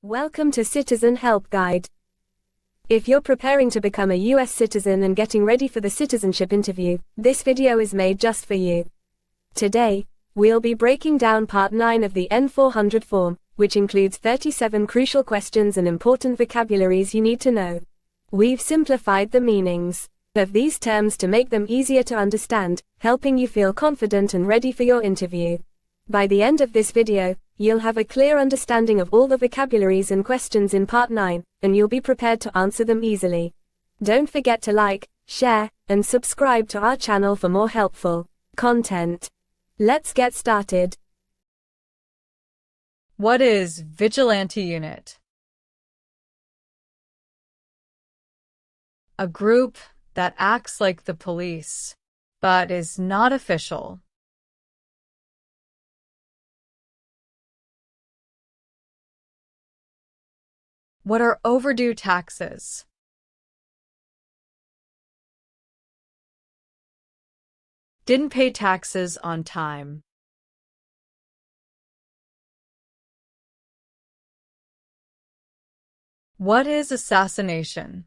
Welcome to Citizen Help Guide. If you're preparing to become a US citizen and getting ready for the citizenship interview, this video is made just for you. Today, we'll be breaking down Part 9 of the N-400 form, which includes 37 crucial questions and important vocabularies you need to know. We've simplified the meanings of these terms to make them easier to understand, helping you feel confident and ready for your interview. By the end of this video, you'll have a clear understanding of all the vocabularies and questions in Part 9, and you'll be prepared to answer them easily. Don't forget to like, share, and subscribe to our channel for more helpful content. Let's get started. What is vigilante unit? A group that acts like the police, but is not official. What are overdue taxes? Didn't pay taxes on time. What is assassination?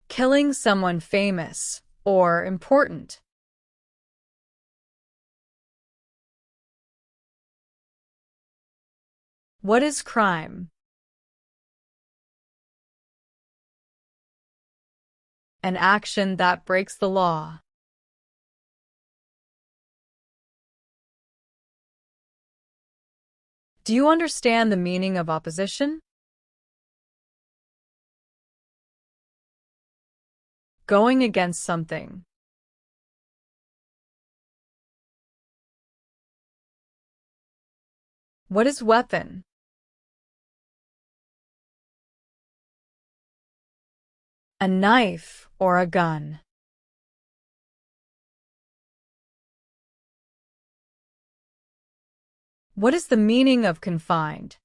Killing someone famous or important. What is crime? An action that breaks the law. Do you understand the meaning of opposition? Going against something. What is weapon? A knife or a gun. What is the meaning of confined?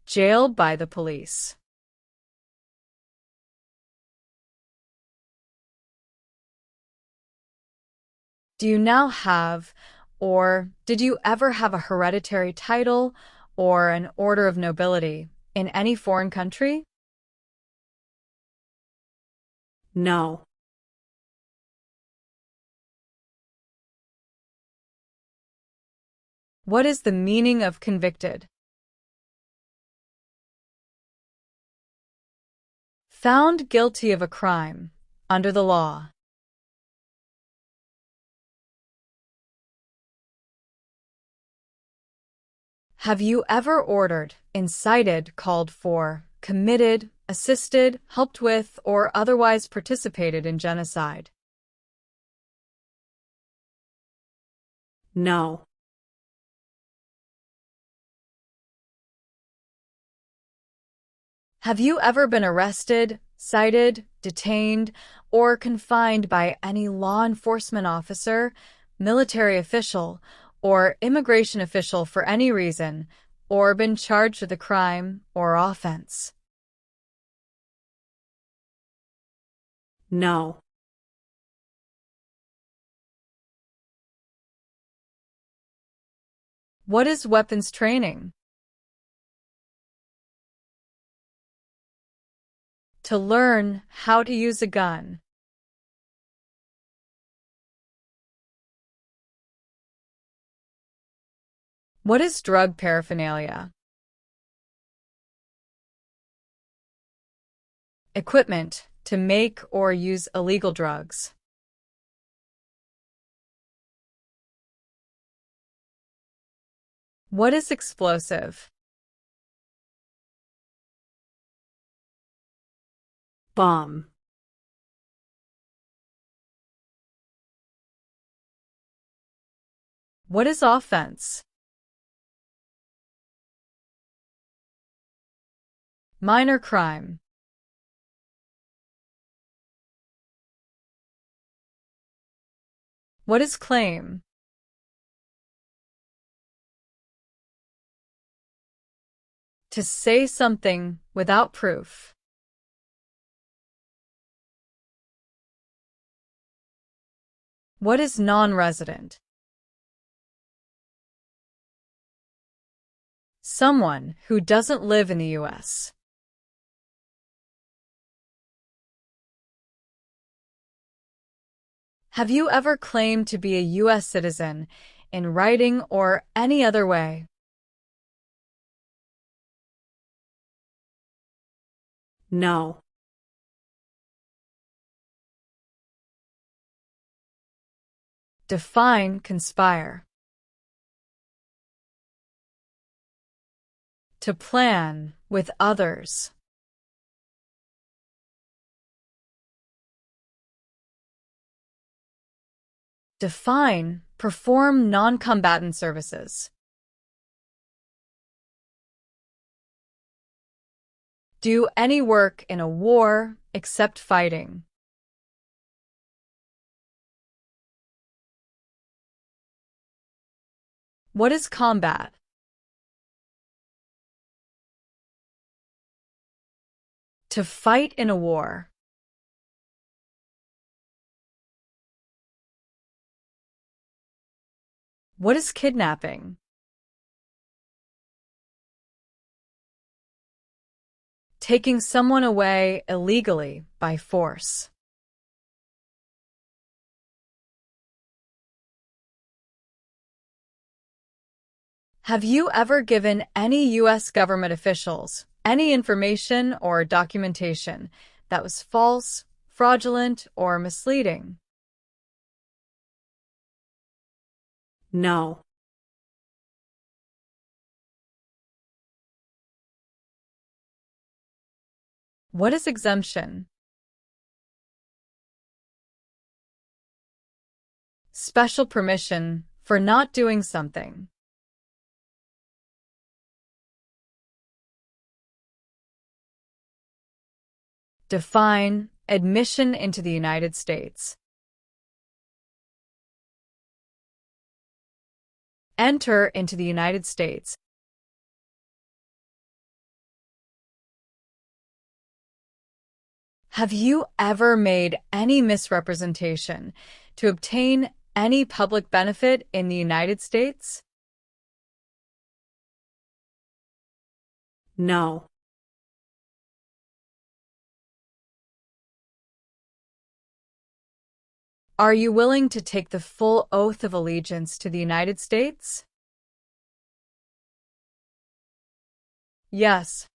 Jailed by the police. Do you now have, or did you ever have a hereditary title or an order of nobility in any foreign country? No. What is the meaning of convicted? Found guilty of a crime under the law. Have you ever ordered, incited, called for, committed, assisted, helped with, or otherwise participated in genocide? No. Have you ever been arrested, cited, detained, or confined by any law enforcement officer, military official, or immigration official for any reason, or been charged with a crime or offense? No. What is weapons training? To learn how to use a gun. What is drug paraphernalia? Equipment to make or use illegal drugs. What is explosive? Bomb. What is offense? Minor crime. What is claim? To say something without proof. What is non-resident? Someone who doesn't live in the U.S. Have you ever claimed to be a U.S. citizen in writing or any other way? No. Define conspire. To plan with others. Define perform non-combatant services. Do any work in a war except fighting. What is combat? To fight in a war. What is kidnapping? Taking someone away illegally by force. Have you ever given any U.S. government officials any information or documentation that was false, fraudulent, or misleading? No. What is exemption? Special permission for not doing something. Define admission into the United States. Enter into the United States. Have you ever made any misrepresentation to obtain any public benefit in the United States? No. Are you willing to take the full oath of allegiance to the United States? Yes.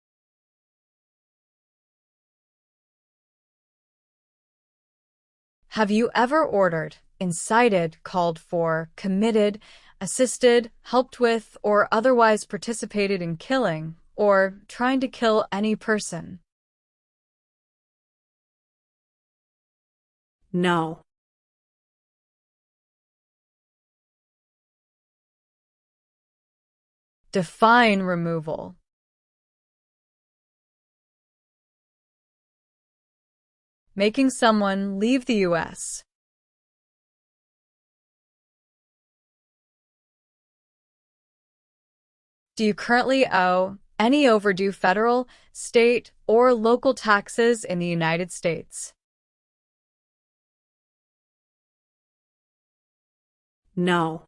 Have you ever ordered, incited, called for, committed, assisted, helped with, or otherwise participated in killing, or trying to kill any person? No. Define removal. Making someone leave the U.S. Do you currently owe any overdue federal, state, or local taxes in the United States? No.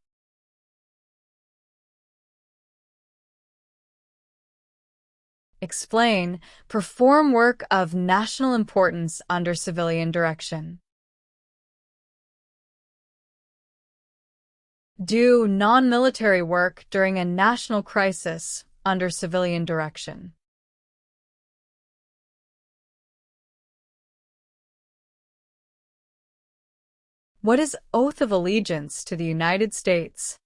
Explain, perform work of national importance under civilian direction. Do non-military work during a national crisis under civilian direction. What is oath of allegiance to the United States?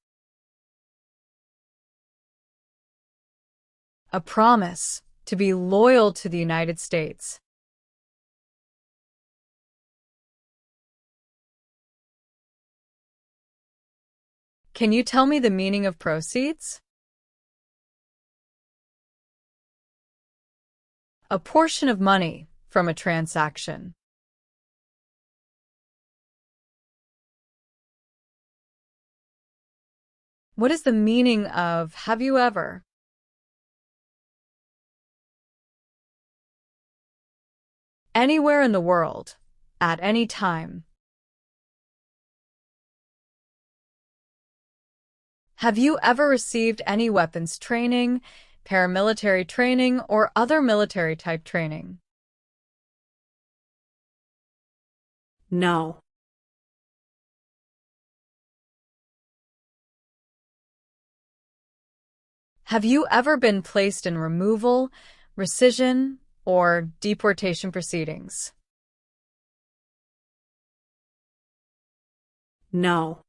A promise to be loyal to the United States. Can you tell me the meaning of proceeds? A portion of money from a transaction. What is the meaning of have you ever? Anywhere in the world, at any time. Have you ever received any weapons training, paramilitary training, or other military-type training? No. Have you ever been placed in removal, rescission, or deportation proceedings? No.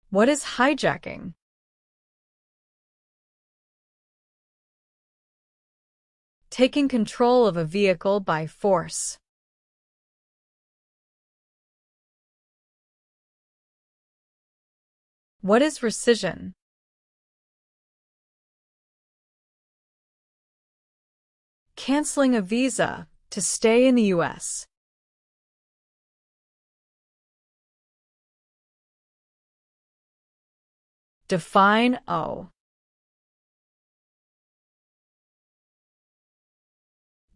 What is hijacking? Taking control of a vehicle by force. What is rescission? Canceling a visa to stay in the U.S. Define O.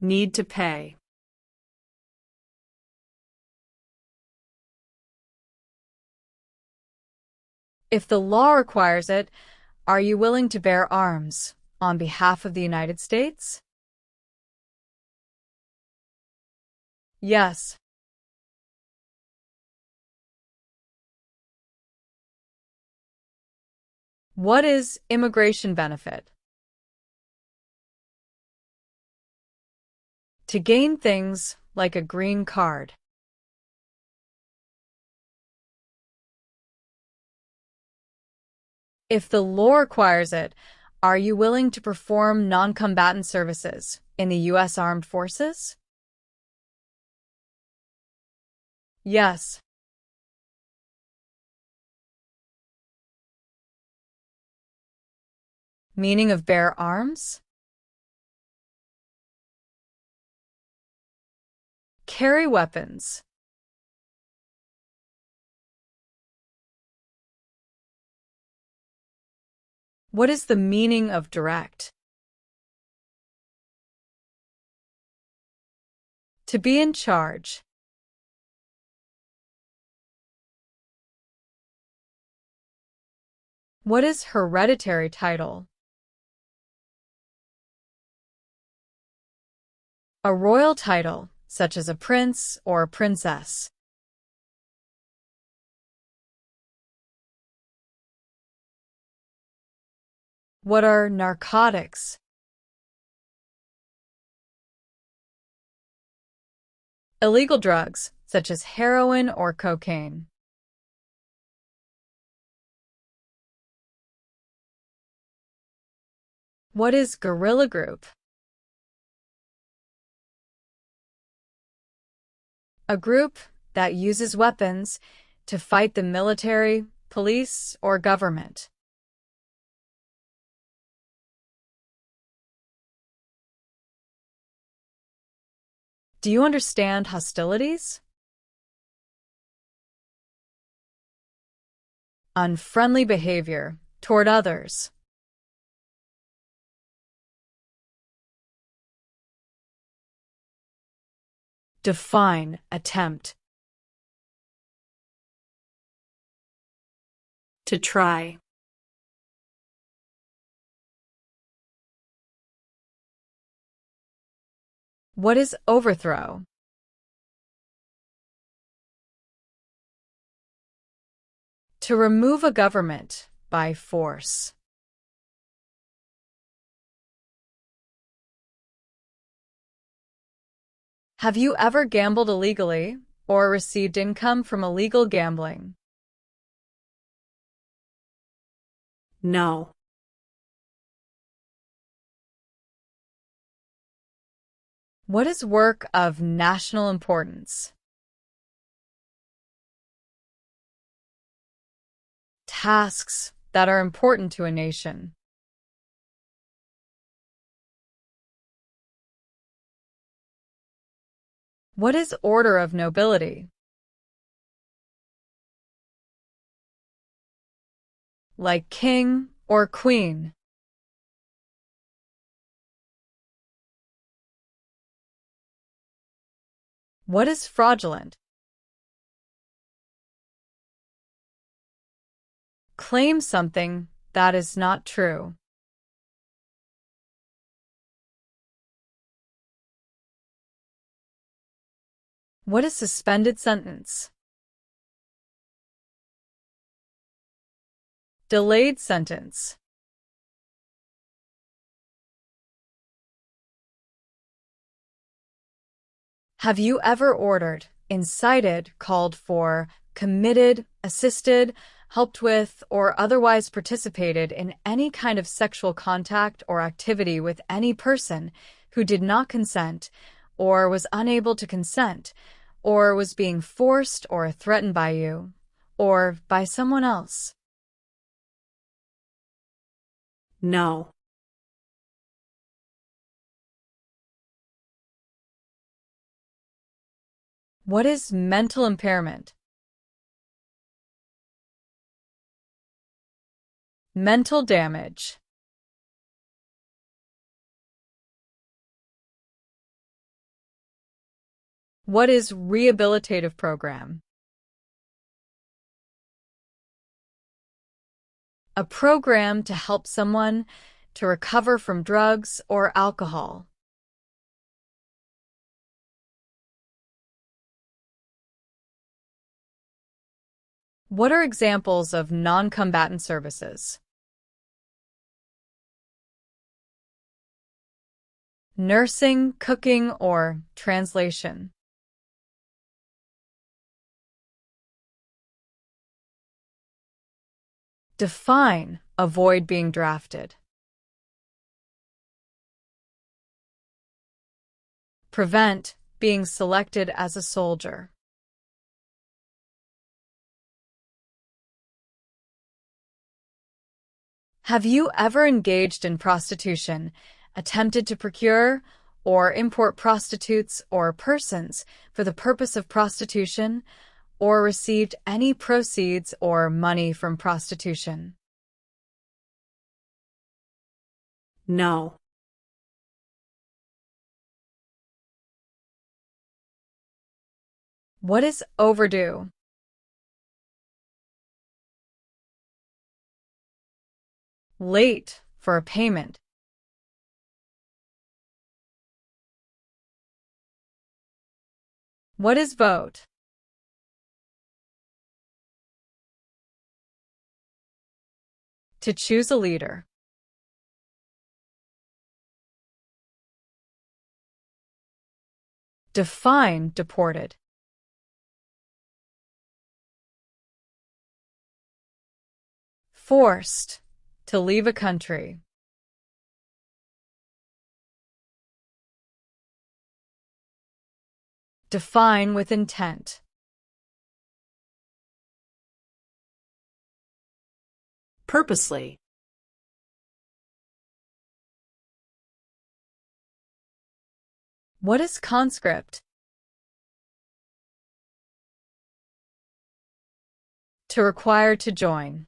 Need to pay. If the law requires it, are you willing to bear arms on behalf of the United States? Yes. What is immigration benefit? To gain things like a green card. If the law requires it, are you willing to perform non-combatant services in the U.S. Armed Forces? Yes. Meaning of bear arms? Carry weapons. What is the meaning of direct? To be in charge. What is hereditary title? A royal title, such as a prince or princess. What are narcotics? Illegal drugs, such as heroin or cocaine. What is guerrilla group? A group that uses weapons to fight the military, police, or government. Do you understand hostilities? Unfriendly behavior toward others. Define attempt. To try. What is overthrow? To remove a government by force. Have you ever gambled illegally or received income from illegal gambling? No. What is work of national importance? Tasks that are important to a nation. What is order of nobility? Like king or queen. What is fraudulent? Claim something that is not true. What is suspended sentence? Delayed sentence. Have you ever ordered, incited, called for, committed, assisted, helped with, or otherwise participated in any kind of sexual contact or activity with any person who did not consent, or was unable to consent, or was being forced or threatened by you, or by someone else? No. What is mental impairment? Mental damage. What is rehabilitative program? A program to help someone to recover from drugs or alcohol. What are examples of non-combatant services? Nursing, cooking, or translation. Define, avoid being drafted. Prevent, being selected as a soldier. Have you ever engaged in prostitution, attempted to procure or import prostitutes or persons for the purpose of prostitution, or received any proceeds or money from prostitution? No. What is overdue? Late for a payment. What is vote? To choose a leader. Define deported. Forced to leave a country. Define with intent. Purposely. What is conscript? To require to join.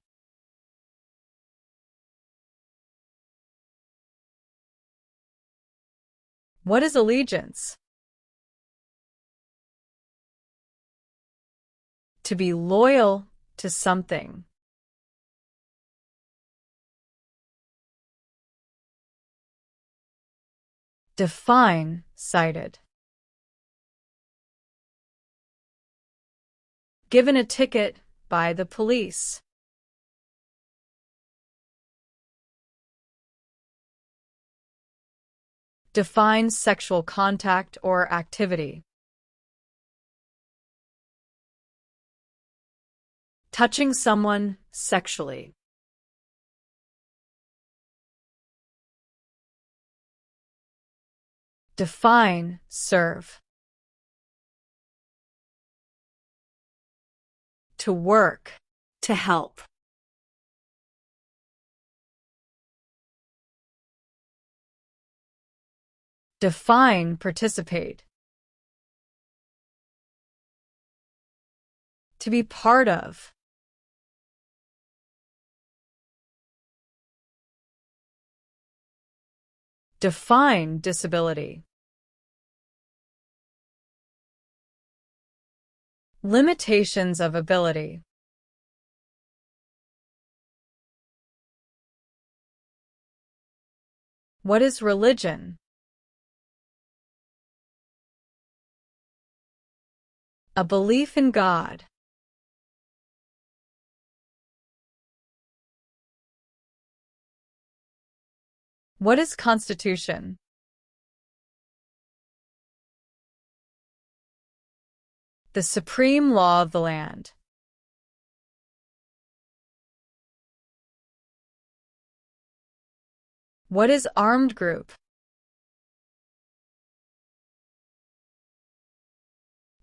What is allegiance? To be loyal to something. Define cited. Given a ticket by the police. Define sexual contact or activity. Touching someone sexually. Define serve. To work. To help. Define participate. To be part of. Define disability. Limitations of ability. What is religion? A belief in God. What is Constitution? The supreme law of the land. What is armed group?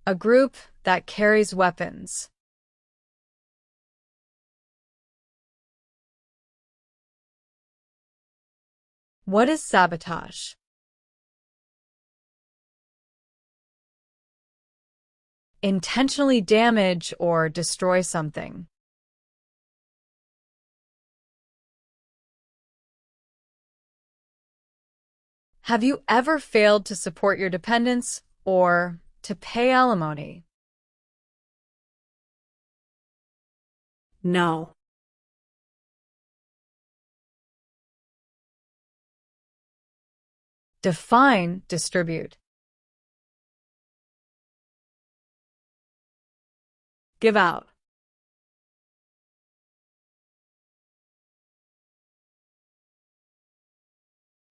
A group that carries weapons. What is sabotage? Intentionally damage or destroy something. Have you ever failed to support your dependents or to pay alimony? No. Define, distribute. Give out.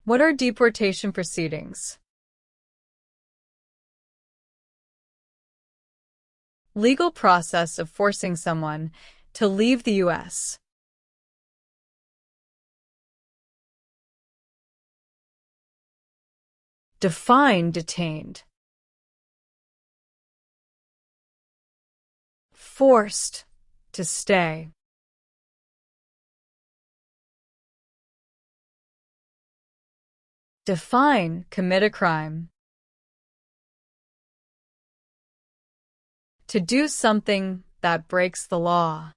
What are deportation proceedings? Legal process of forcing someone to leave the U.S. Define detained. Forced to stay. Define commit a crime. To do something that breaks the law.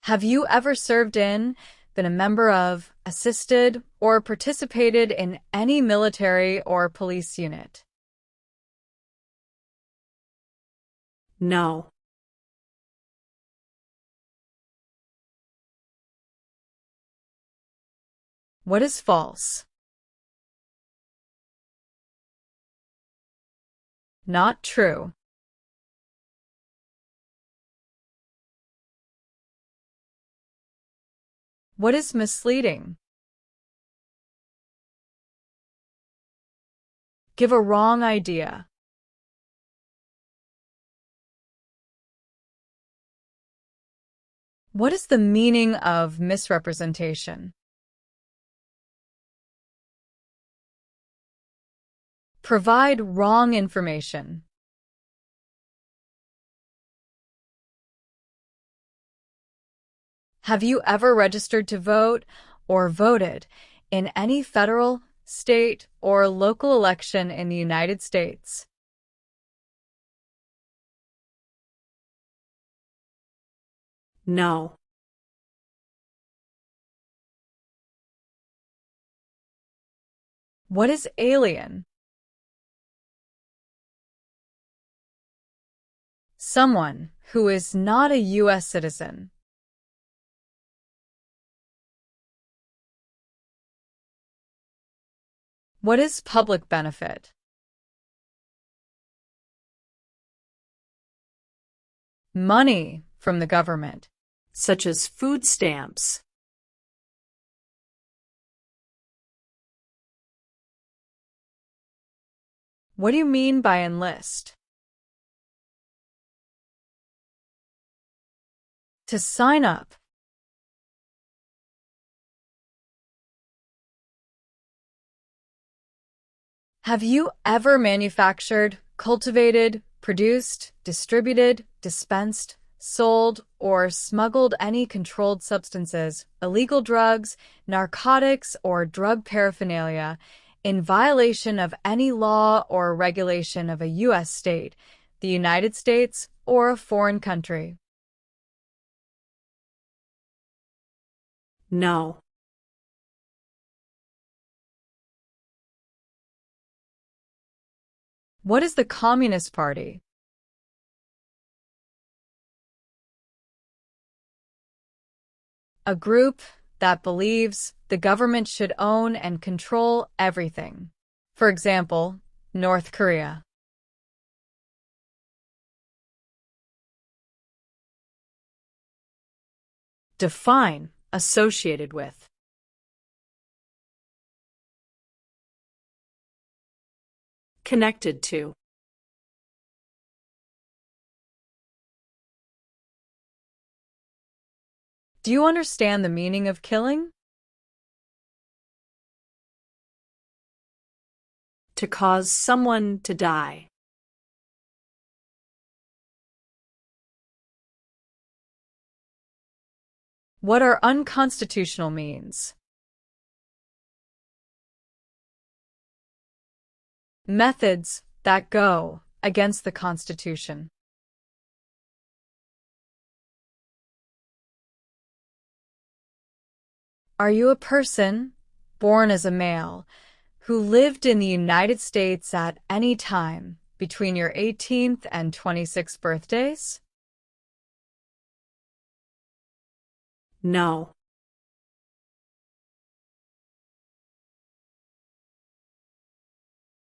Have you ever served in, been a member of, assisted, or participated in any military or police unit? No. What is false? Not true. What is misleading? Give a wrong idea. What is the meaning of misrepresentation? Provide wrong information. Have you ever registered to vote or voted in any federal, state, or local election in the United States? No. What is alien? Someone who is not a U.S. citizen. What is public benefit? Money from the government. Such as food stamps. What do you mean by enlist? To sign up. Have you ever manufactured, cultivated, produced, distributed, dispensed, sold, or smuggled any controlled substances, illegal drugs, narcotics, or drug paraphernalia in violation of any law or regulation of a U.S. state, the United States, or a foreign country? No. What is the Communist Party? A group that believes the government should own and control everything. For example, North Korea. Define associated with. Connected to. Do you understand the meaning of killing? To cause someone to die. What are unconstitutional means? Methods that go against the Constitution. Are you a person born as a male who lived in the United States at any time between your 18th and 26th birthdays? No.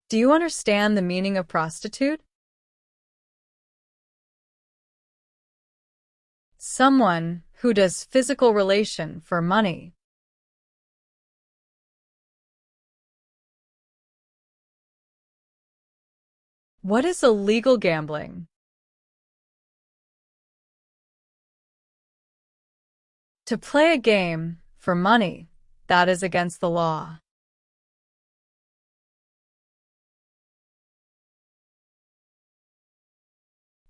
Do you understand the meaning of prostitute? Someone who does physical relation for money. What is illegal gambling? To play a game for money that is against the law.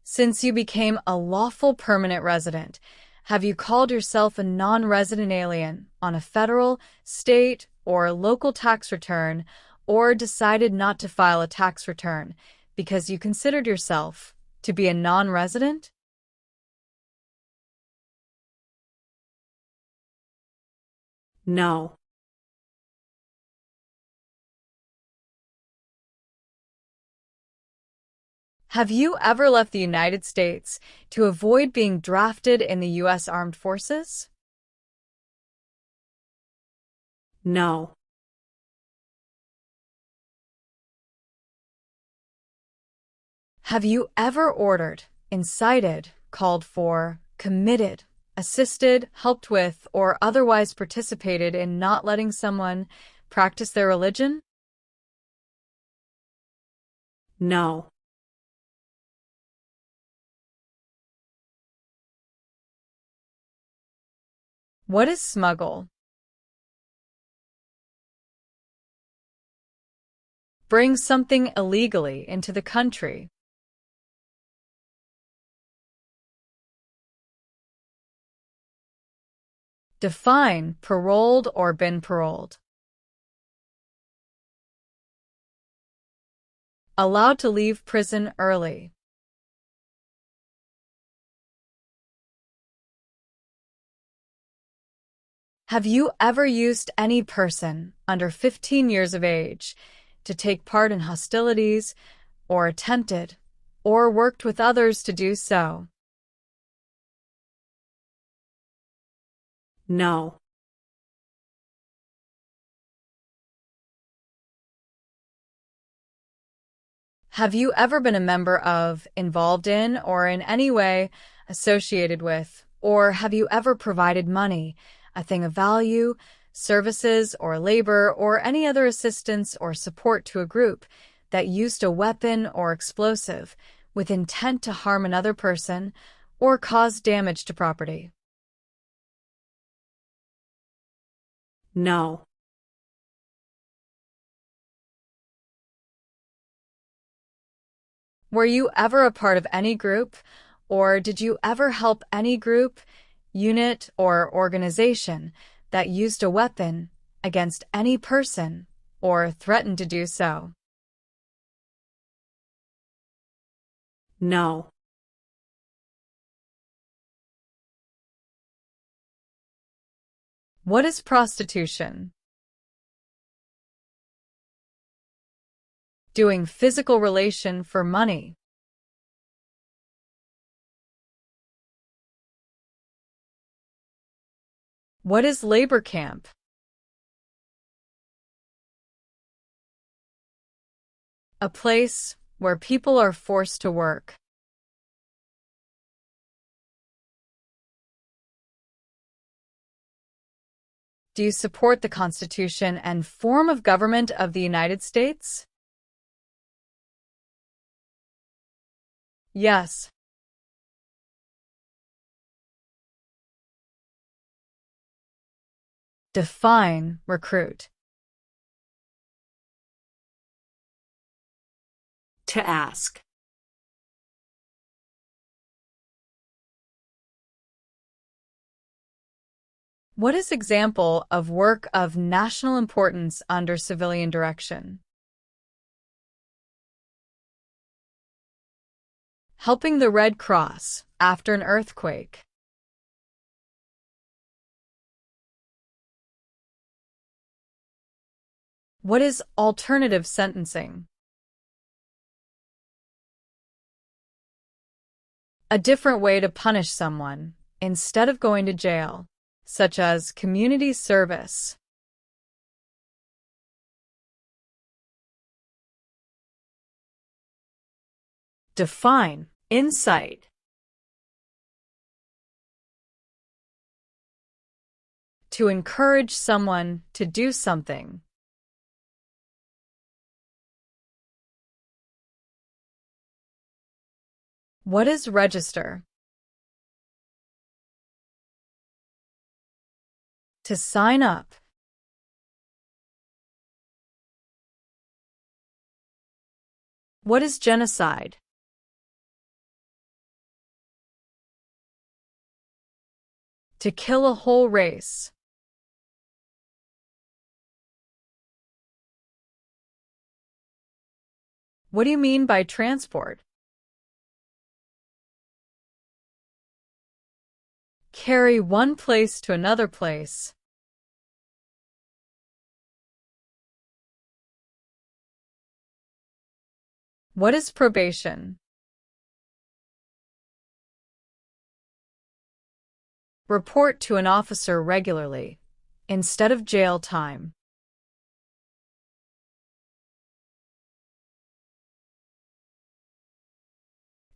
Since you became a lawful permanent resident, have you called yourself a non-resident alien on a federal, state, or local tax return, or decided not to file a tax return because you considered yourself to be a non-resident? No. Have you ever left the United States to avoid being drafted in the U.S. Armed Forces? No. Have you ever ordered, incited, called for, committed, assisted, helped with, or otherwise participated in not letting someone practice their religion? No. What is smuggle? Bring something illegally into the country. Define paroled or been paroled. Allowed to leave prison early. Have you ever used any person under 15 years of age to take part in hostilities, or attempted, or worked with others to do so? No. Have you ever been a member of, involved in, or in any way associated with, or have you ever provided money, a thing of value, services or labor, or any other assistance or support to a group that used a weapon or explosive with intent to harm another person or cause damage to property? No. Were you ever a part of any group, or did you ever help any group, unit, or organization that used a weapon against any person or threatened to do so? No. What is prostitution? Doing physical relation for money. What is labor camp? A place where people are forced to work. Do you support the Constitution and form of government of the United States? Yes. Define recruit. To ask. What is example of work of national importance under civilian direction? Helping the Red Cross after an earthquake. What is alternative sentencing? A different way to punish someone instead of going to jail, such as community service. Define insight. To encourage someone to do something. What is register? To sign up. What is genocide? To kill a whole race. What do you mean by transport? Carry one place to another place. What is probation? Report to an officer regularly, instead of jail time.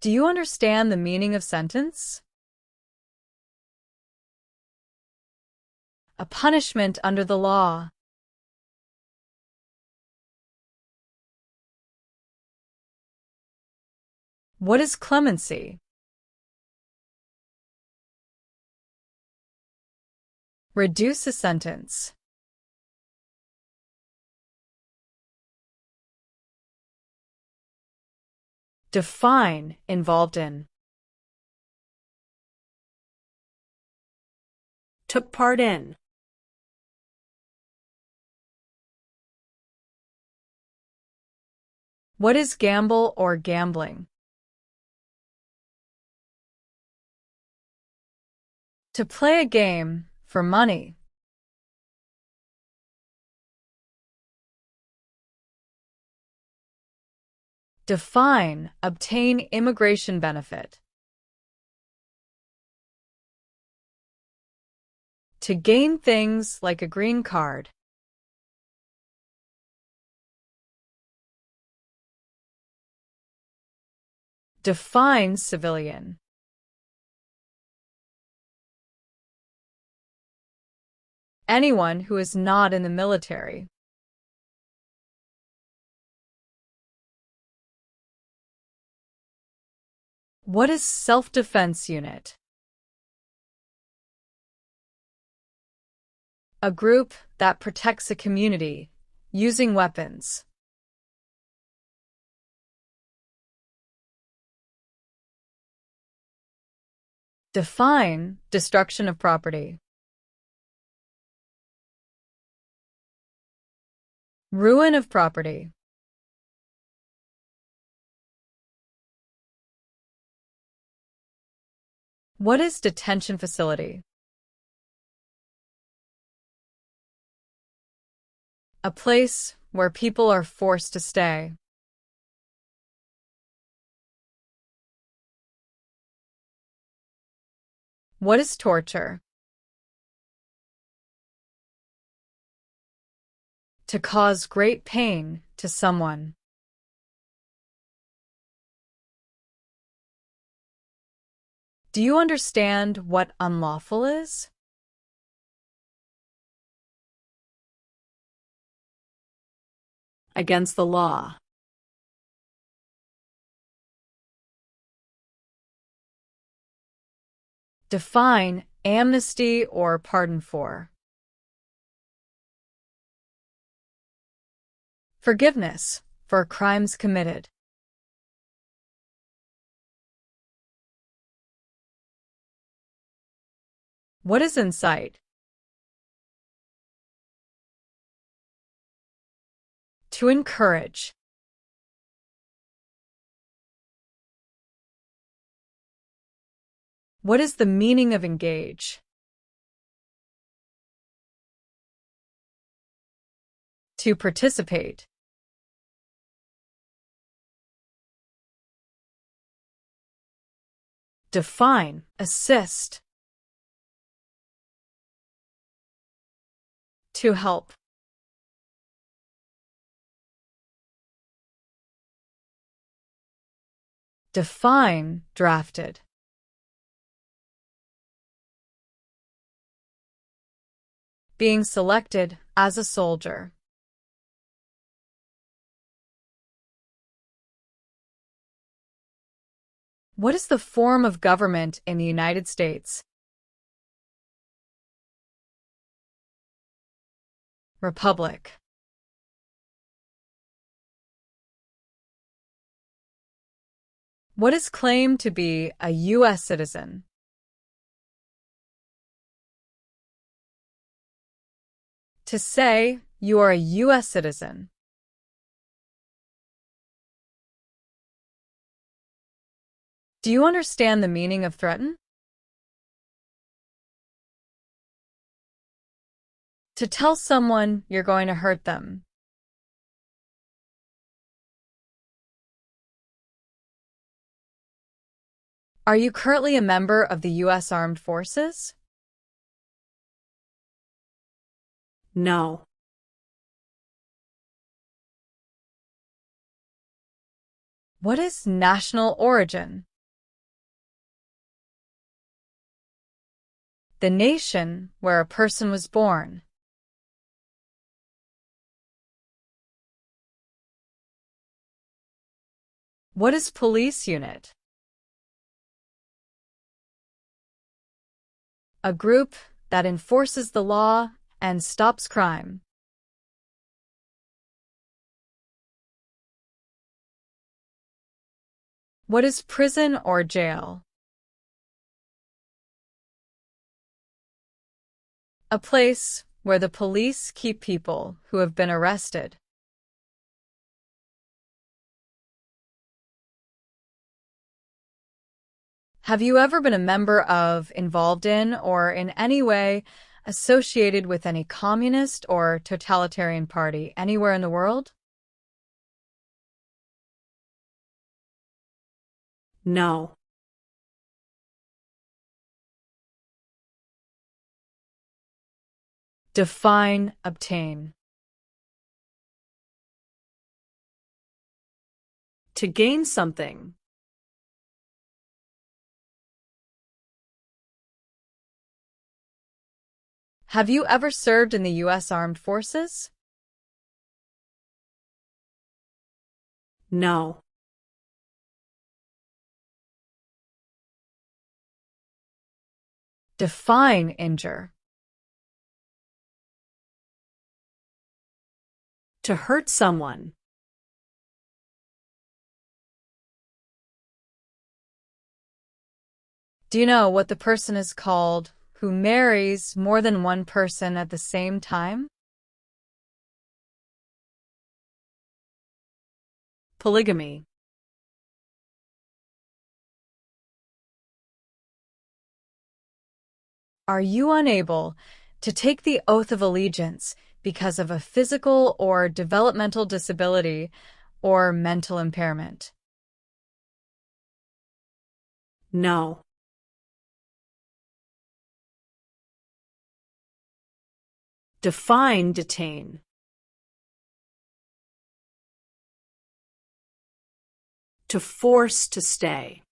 Do you understand the meaning of sentence? A punishment under the law. What is clemency? Reduce a sentence. Define involved in. Took part in. What is gamble or gambling? To play a game for money. Define obtain immigration benefit. To gain things like a green card. Define civilian. Anyone who is not in the military. What is self-defense unit? A group that protects a community using weapons. Define destruction of property. Ruin of property. What is detention facility? A place where people are forced to stay. What is torture? To cause great pain to someone. Do you understand what unlawful is? Against the law. Define amnesty or pardon for. Forgiveness for crimes committed. What is in sight? To encourage. What is the meaning of engage? To participate. Define, assist. To help. Define, drafted. Being selected as a soldier. What is the form of government in the United States? Republic. What is claimed to be a U.S. citizen? To say you are a U.S. citizen. Do you understand the meaning of threaten? To tell someone you're going to hurt them. Are you currently a member of the U.S. Armed Forces? No. What is national origin? The nation where a person was born. What is police unit? A group that enforces the law and stops crime. What is prison or jail? A place where the police keep people who have been arrested. Have you ever been a member of, involved in, or in any way associated with any communist or totalitarian party anywhere in the world? No. Define, obtain. To gain something. Have you ever served in the U.S. Armed Forces? No. Define, injure. To hurt someone. Do you know what the person is called who marries more than one person at the same time? Polygamy. Are you unable to take the oath of allegiance because of a physical or developmental disability or mental impairment? No. Define, detain. To force to stay.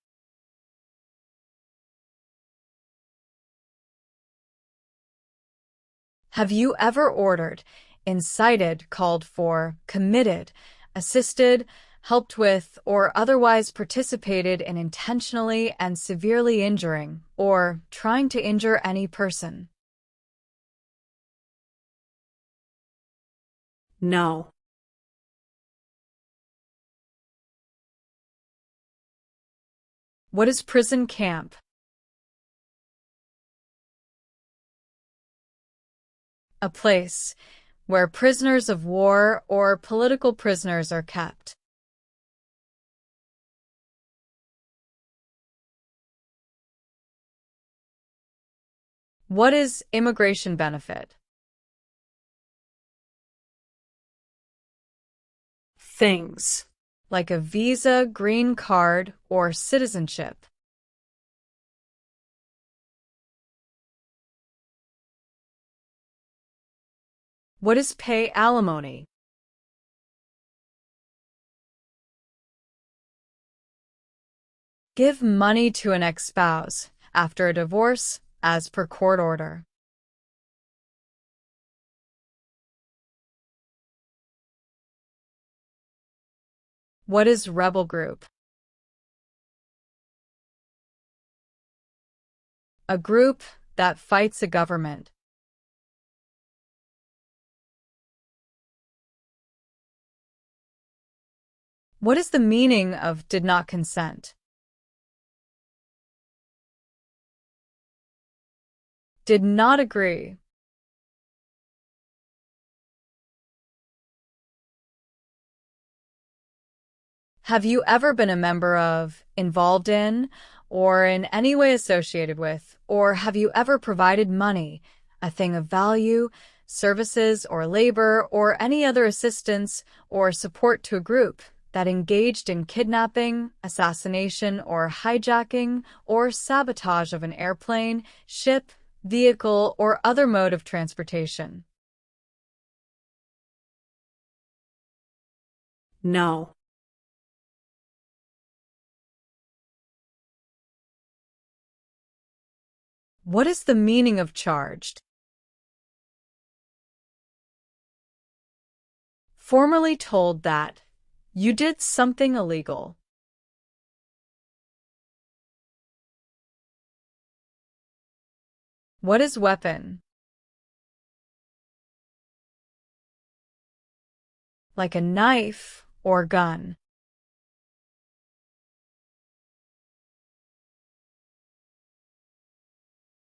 Have you ever ordered, incited, called for, committed, assisted, helped with, or otherwise participated in intentionally and severely injuring or trying to injure any person? No. What is prison camp? A place where prisoners of war or political prisoners are kept. What is immigration benefit? Things. Like a visa, green card, or citizenship. What is pay alimony? Give money to an ex-spouse after a divorce as per court order. What is rebel group? A group that fights a government. What is the meaning of did not consent? Did not agree. Have you ever been a member of, involved in, or in any way associated with, or have you ever provided money, a thing of value, services or labor, or any other assistance or support to a group that engaged in kidnapping, assassination, or hijacking, or sabotage of an airplane, ship, vehicle, or other mode of transportation? No. What is the meaning of charged? Formally told that you did something illegal. What is weapon? Like a knife or gun.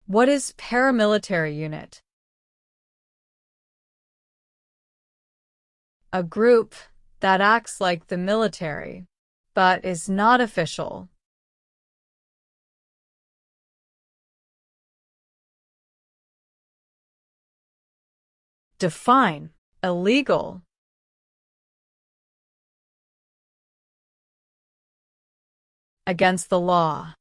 What is paramilitary unit? A group that acts like the military, but is not official. Define illegal. Against the law.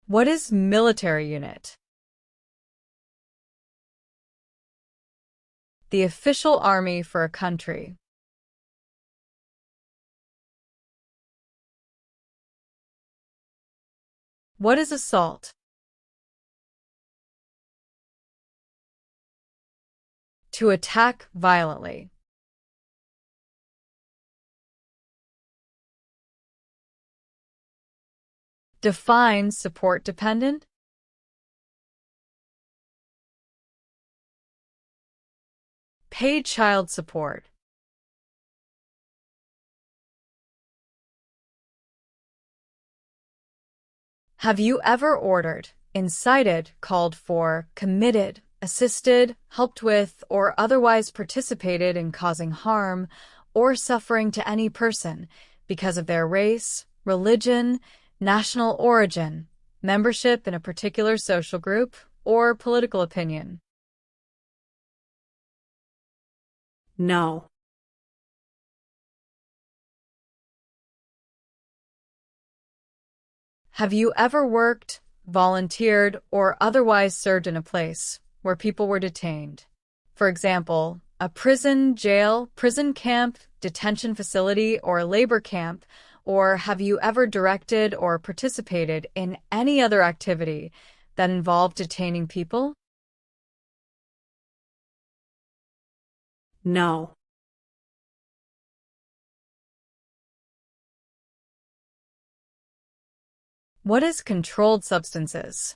What is military unit? The official army for a country. What is assault? To attack violently. Define support dependent. Pay child support. Have you ever ordered, incited, called for, committed, assisted, helped with, or otherwise participated in causing harm or suffering to any person because of their race, religion, national origin, membership in a particular social group, or political opinion? No. Have you ever worked, volunteered, or otherwise served in a place where people were detained, For example, a prison, jail, prison camp, detention facility, or labor camp, or have you ever directed or participated in any other activity that involved detaining people? No. What is controlled substances?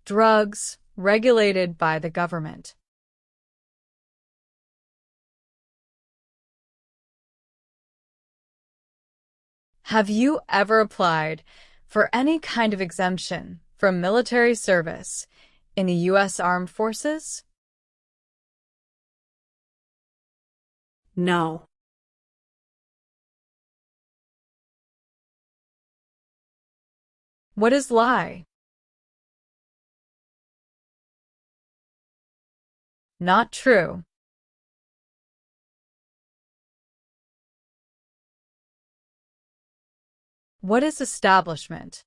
Drugs regulated by the government. Have you ever applied for any kind of exemption from military service in the U.S. Armed Forces? No. What is lie? Not true. What is establishment?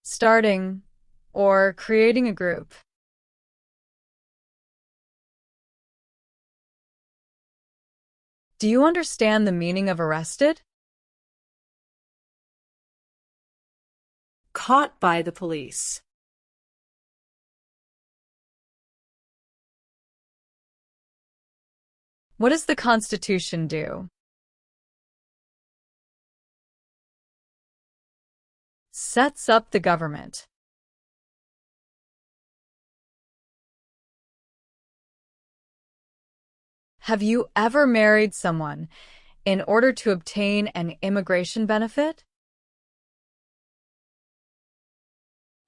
Starting or creating a group. Do you understand the meaning of arrested? Caught by the police. What does the Constitution do? Sets up the government. Have you ever married someone in order to obtain an immigration benefit?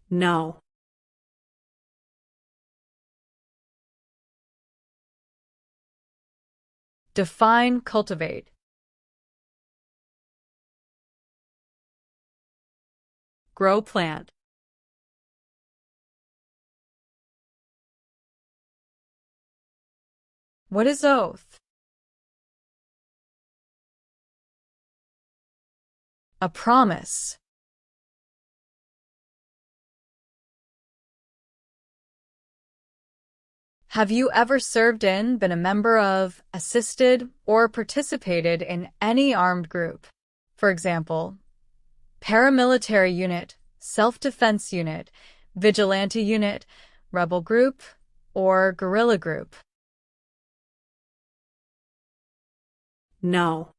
No. Define cultivate. Grow plant. What is oath? A promise. Have you ever served in, been a member of, assisted, or participated in any armed group? For example, paramilitary unit, self-defense unit, vigilante unit, rebel group, or guerrilla group? No.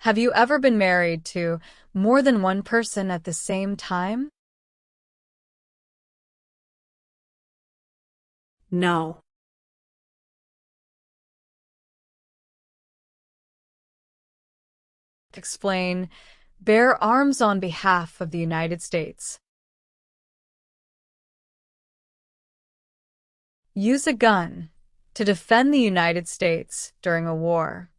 Have you ever been married to more than one person at the same time? No. Explain, bear arms on behalf of the United States. Use a gun to defend the United States during a war.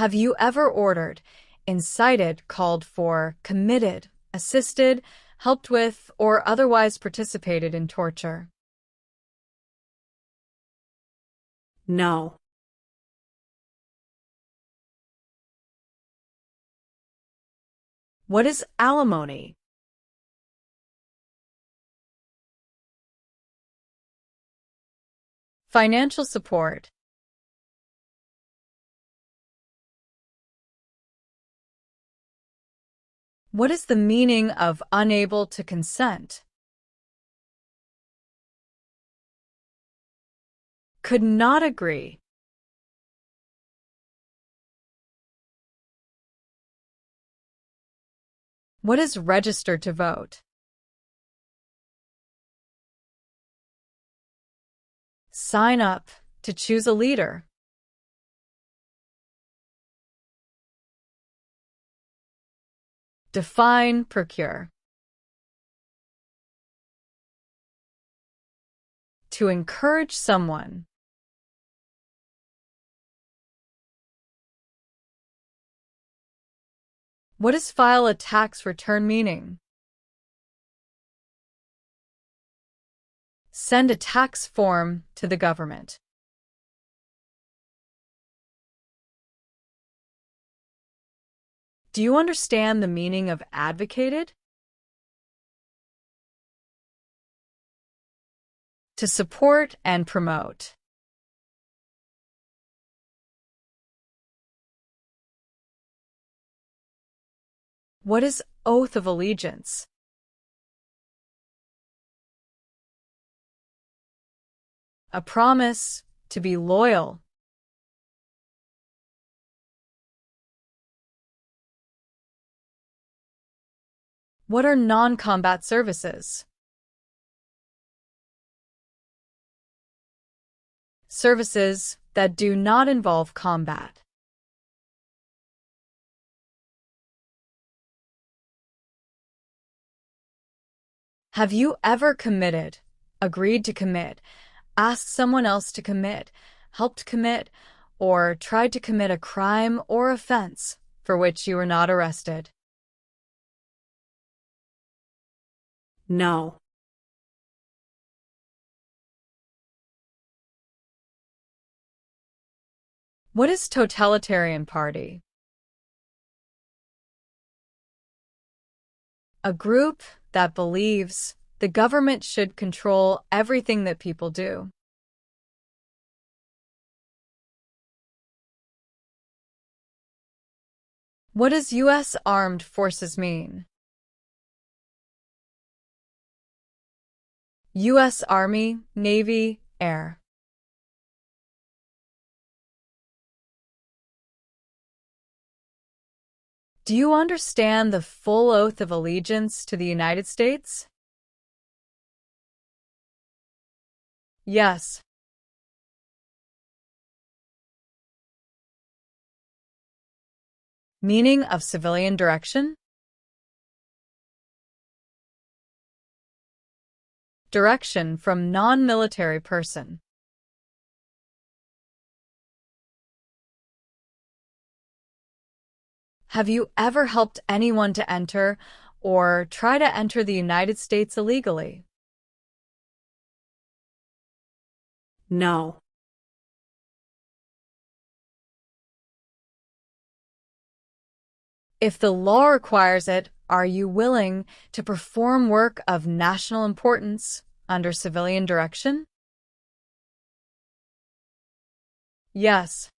Have you ever ordered, incited, called for, committed, assisted, helped with, or otherwise participated in torture? No. What is alimony? Financial support. What is the meaning of unable to consent? Could not agree. What is registered to vote? Sign up to choose a leader. Define procure. To encourage someone. What does file a tax return meaning? Send a tax form to the government. Do you understand the meaning of advocated? To support and promote. What is oath of allegiance? A promise to be loyal. What are non-combat services? Services that do not involve combat. Have you ever committed, agreed to commit, asked someone else to commit, helped commit, or tried to commit a crime or offense for which you were not arrested? No. What is totalitarian party? A group that believes the government should control everything that people do. What does U.S. Armed Forces mean? U.S. Army, Navy, Air. Do you understand the full oath of allegiance to the United States? Yes. Meaning of civilian direction? Direction from non-military person. Have you ever helped anyone to enter or try to enter the United States illegally? No. If the law requires it, are you willing to perform work of national importance under civilian direction? Yes.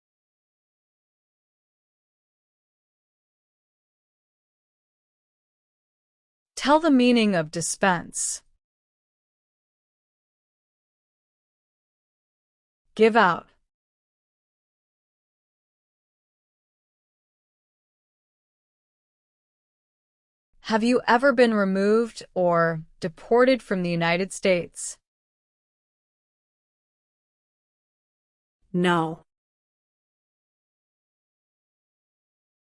Tell the meaning of dispense. Give out. Have you ever been removed or deported from the United States? No.